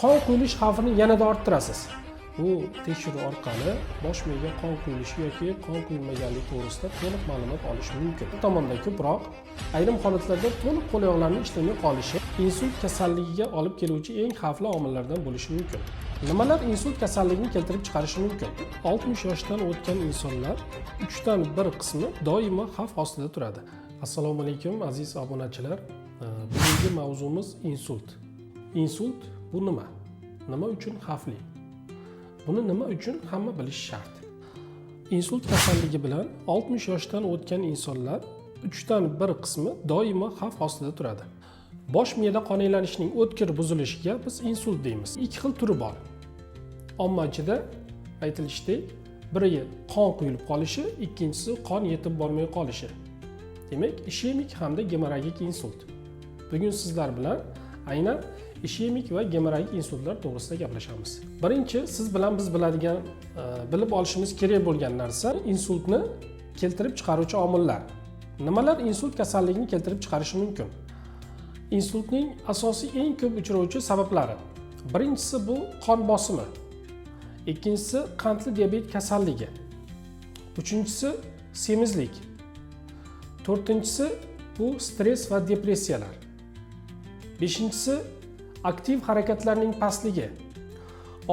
qon quyilish xavfini yanada orttirasiz. Bu tekshiruv orqali bosh miyaga qon quyilishi yoki qon quyilmaganligi to'g'risida to'liq ma'lumot olish mumkin. Bu tomonda ko'proq ayrim holatlarda to'liq qo'l-oyoqlarning ishlamay qolishi insult kasalligiga olib keluvchi eng xavfli omillardan bo'lishi mumkin. Nimalar insult kasalligini keltirib chiqarishi mumkin? 60 yoshdan o'tgan insonlar 3dan 1 qismi doimo xavf ostida turadi. Assalomu alaykum aziz obunachilar. Bugungi mavzumiz insult. Insult bu nima? Nima uchun xavfli? Buni nima uchun hamma bilishi shart. Insult kasalligi bilan 60 yoshdan o'tgan insonlar 3dan 1 qismi doimo xavf ostida turadi. Bosh miyada qon aylanishining o'tkir buzilishiga biz insult deymiz. Ikki xil turi bor. Ommachida aytilishdek, biri qon quyilib qolishi, ikkinchisi qon yetib bormay qolishi. Demak, ishemik hamda gemorragik insult. Bugun sizlar bilan aynan ishemik va gemorragik insultlar to'g'risida gaplashamiz. Birinchi, siz bilan biz biladigan, bilib olishimiz kerak bo'lgan narsa insultni keltirib chiqaruvchi omillar. Nimalar insult kasalligini keltirib chiqarishi mumkin? Insultning asosiy eng ko'p uchrovchi sabablari. Birinchisi bu qon bosimi. Ikkinchisi qandli diabet kasalligi. Uchinchisi semizlik. To'rtinchisi bu stress va depressiyalar. Beshinchisi aktiv harakatlarning pastligi.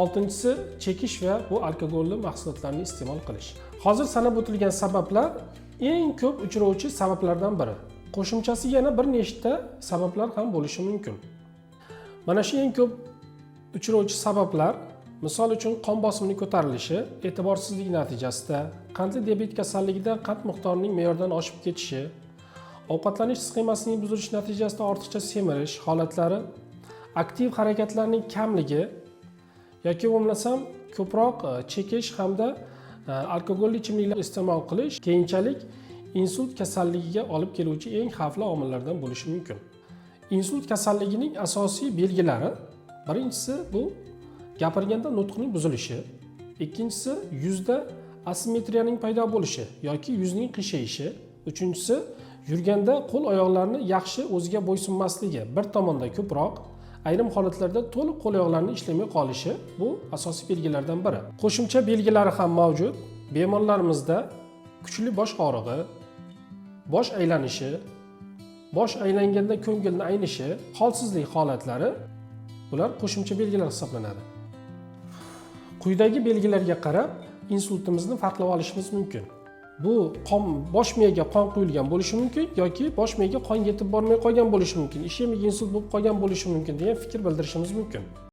Oltinchisi chekish va bu alkogolli mahsulotlarni iste'mol qilish. Hozir sanab o'tilgan sabablar eng ko'p uchrovchi sabablardan biri. Qo'shimchasi yana bir nechta sabablar ham bo'lishi mumkin. Mana shu eng ko'p uchrovchi sabablar, misol uchun qon bosimining ko'tarilishi, e'tiborsizlik natijasida, qandli diabet kasalligida qand miqdorining me'yordan oshib ketishi, ovqatlanish sxemasining buzilishi natijasida ortiqcha semirish holatlari, aktiv harakatlarning kamligi yoki bo'lmasam ko'proq chekish hamda alkogolli ichimliklar iste'mol qilish keyinchalik insult kasalligiga olib keluvchi eng xavfli omillardan bo'lishi mumkin. Insult kasalligining asosiy belgilari, birinchisi bu gapirganda nutqning buzilishi, ikkinchisi yuzda asimetriyaning paydo bo'lishi yoki yuzning qiyshayıshi, uchinchisi yurganda qo'l-oyoqlarni yaxshi o'ziga bo'ysunmasligi, bir tomonda ko'proq, ayrim holatlarda to'liq qo'l-oyoqlarni ishlamay qolishi bu asosiy belgilardan biri. Qo'shimcha belgilari ham mavjud. Bemorlarimizda kuchli bosh og'rig'i, bosh aylanishi, bosh aylanganda ko'ngilni aynishi, holsizlik holatlari bular qo'shimcha belgilar hisoblanadi. Quyidagi belgilarga qarab insultimizni farqlab olishimiz mumkin. Bu bosh miyaga qon quyilgan bo'lishi mumkin yoki bosh miyaga qon yetib bormay qolgan bo'lishi mumkin. Ishemik insult bo'lib qolgan bo'lishi mumkin degan fikr bildirishimiz mumkin.